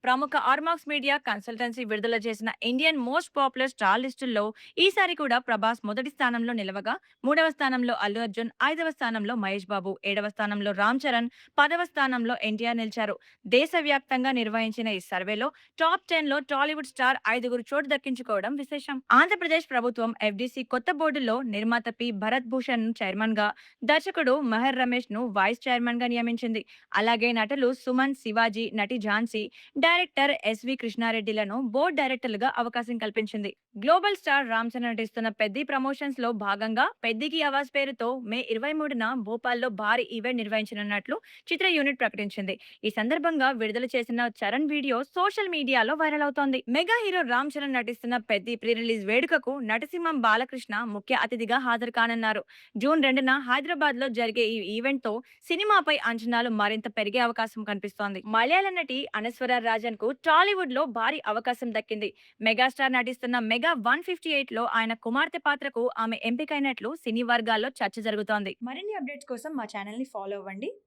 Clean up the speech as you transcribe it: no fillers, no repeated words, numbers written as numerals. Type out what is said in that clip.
ప్రముఖ Ormax media consultancy విడుదల చేసిన ఇండియన్ మోస్ట్ పాపులర్ స్టార్ లిస్టుల్లో ఈసారి కూడా ప్రభాస్ మొదటి స్థానంలో నిలవగా, మూడవ స్థానంలో అల్లు అర్జున్, ఐదవ స్థానంలో మహేష్ బాబు, ఏడవ స్థానంలో రామ్ చరణ్, పదవ స్థానంలో ఎన్టీఆర్ నిలిచారు. దేశవ్యాప్తంగా నిర్వహించిన ఈ సర్వేలో టాప్ 10 లో టాలీవుడ్ స్టార్ ఐదుగురు చోటు దక్కించుకోవడం విశేషం. ఆంధ్రప్రదేశ్ ప్రభుత్వం ఎఫ్డీసీ కొత్త బోర్డులో నిర్మాత పి భరత్ భూషణ్ చైర్మన్ గా, దర్శకుడు మెహర్ రమేష్ ను వైస్ చైర్మన్ గా నియమించింది. అలాగే నటులు సుమన్, శివాజీ, నటి ఝాన్సీ, డైరెక్టర్ ఎస్వి కృష్ణారెడ్డిలను బోర్డు డైరెక్టర్లుగా అవకాశం కల్పించింది. గ్లోబల్ స్టార్ రామ్ చరణ్ నటిస్తున్న పెద్ది ప్రమోషన్స్ లో భాగంగా పెద్దికి ఆవాజ్ పేరుతో మే 23న భోపాల్లో భారీ ఈవెంట్ నిర్వహించనున్నట్లు చిత్ర యూనిట్ ప్రకటించింది. ఈ సందర్భంగా విడుదల చేసిన చరణ్ వీడియో సోషల్ మీడియాలో వైరల్ అవుతోంది. మెగా హీరో రామ్ చరణ్ నటిస్తున్న పెద్ది ప్రీ రిలీజ్ వేడుకకు నటసింహం బాలకృష్ణ ముఖ్య అతిథిగా హాజరు కానున్నారు. జూన్ 2న హైదరాబాద్ లో జరిగే ఈ ఈవెంట్ తో సినిమాపై అంచనాలు మరింత పెరిగే అవకాశం కనిపిస్తోంది. మలయాళ నటి అనస్వర రాజన్ కు టాలీవుడ్ లో భారీ అవకాశం దక్కింది. మెగాస్టార్ నటిస్తున్న మెగా 158 లో ఆయన కుమార్తె పాత్రకు ఆమె ఎంపికైనట్లు సినీ వర్గాల్లో చర్చ జరుగుతోంది. మరిన్ని అప్డేట్స్ కోసం మా ఛానల్ ని ఫాలో అవ్వండి.